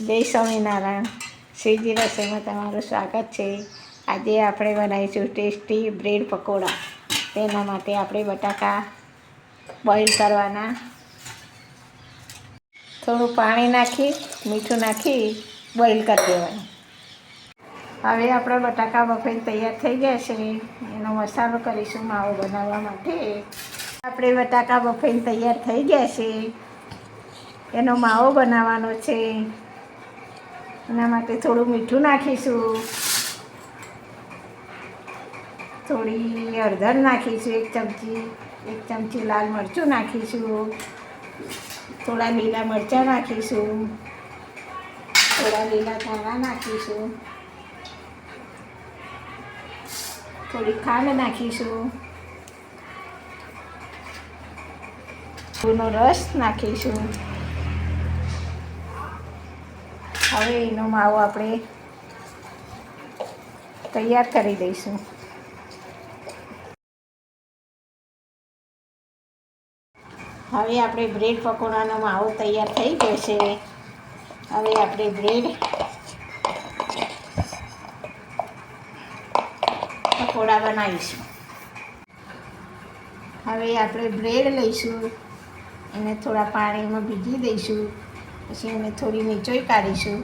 જય સ્વામિનારાયણ. શ્રીજી રસોઈમાં તમારું સ્વાગત છે. આજે આપણે બનાવીશું ટેસ્ટી બ્રેડ પકોડા. તેના માટે આપણે બટાકા બોઇલ કરવાના. થોડું પાણી નાખી મીઠું નાખી બોઇલ કરી દેવાનું. હવે આપણા બટાકા બફાઈને તૈયાર થઈ ગયા છે. એનો મસાલો કરીશું માવો બનાવવા માટે. આપણે બટાકા બફાઈને તૈયાર થઈ ગયા છે. એનો માવો બનાવવાનો છે. એના માટે થોડું મીઠું નાખીશું, થોડી હળદર નાખીશું, એક ચમચી લાલ મરચું નાખીશું, થોડા લીલા મરચાં નાખીશું, થોડા લીલા ધાણા નાખીશું, થોડી ખાંડ નાખીશું, લીંબુનો રસ નાખીશું. હવે એનો માવો આપણે તૈયાર કરી દઈશું. હવે આપણે બ્રેડ પકોડાનો માવો તૈયાર થઈ ગયો છે. હવે આપણે બ્રેડ પકોડા બનાવીશું. હવે આપણે બ્રેડ લઈશું, એને થોડા પાણીમાં ભીગી દઈશું, પછી એને થોડી નીચોઈ કાઢીશું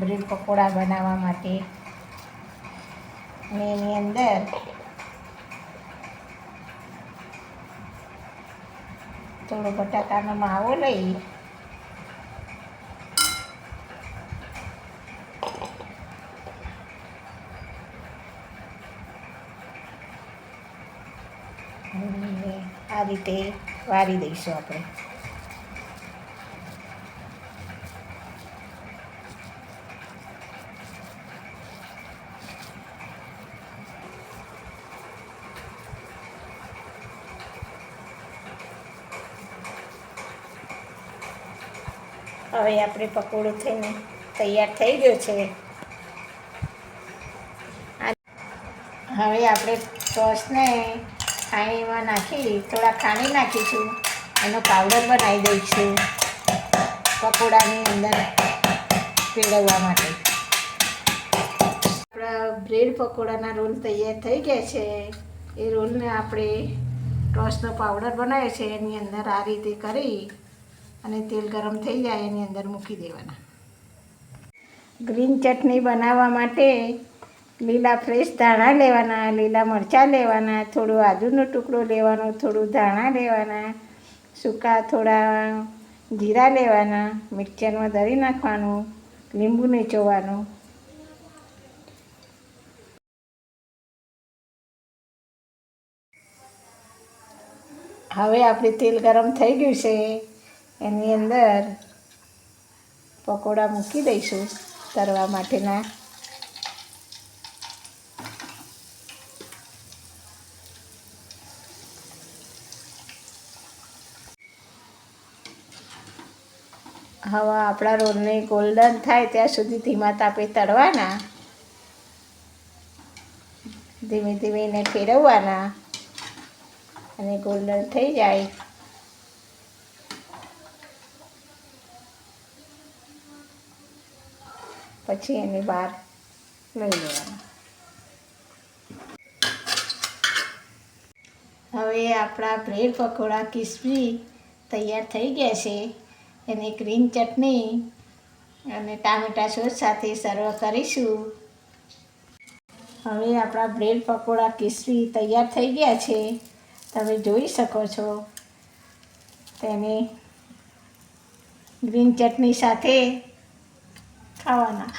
બ્રેડ પકોડા બનાવવા માટે. અને એની અંદર થોડો બટાકાનો માવો લઈ આ રીતે વાળી દઈશું આપણે. હવે આપણે પકોડું થઈને તૈયાર થઈ ગયો છે. હવે આપણે સોસને ખાણીમાં નાખી થોડા ખાંડી નાખીશું. એનો પાવડર બનાવી દઈશું પકોડાની અંદર પીળવવા માટે. આપણા બ્રેડ પકોડાના રોલ તૈયાર થઈ ગયા છે. એ રોલને આપણે ટોસનો પાવડર બનાવ્યો છે એની અંદર આ રીતે કરી અને તેલ ગરમ થઈ જાય એની અંદર મૂકી દેવાના. ગ્રીન ચટણી બનાવવા માટે લીલા ફ્રેશ ધાણા લેવાના, લીલા મરચાં લેવાના, થોડું આદુનો ટુકડો લેવાનો, થોડું ધાણા લેવાના, સૂકા થોડા જીરા લેવાના, મિક્સરમાં દળી નાખવાનું, લીંબુ નીચોવાનું. હવે આપણે તેલ ગરમ થઈ ગયું છે. એની અંદર પકોડા મૂકી દઈશું તળવા માટેના. હવે આપણા રોલને ગોલ્ડન થાય ત્યાં સુધી ધીમા તાપે તળવાના. ધીમે ધીમે એને ફેરવવાના અને ગોલ્ડન થઈ જાય પછી એને બહાર લઈ લેવાના. હવે આપણા બ્રેડ પકોડા ક્રિસ્પી તૈયાર થઈ ગયા છે. એને ગ્રીન ચટણી અને ટામેટા સોસ સાથે સર્વ કરીશું. હવે આપણા બ્રેડ પકોડા ક્રિસ્પી તૈયાર થઈ ગયા છે. તમે જોઈ શકો છો. તેને ગ્રીન ચટણી સાથે ખાવાના.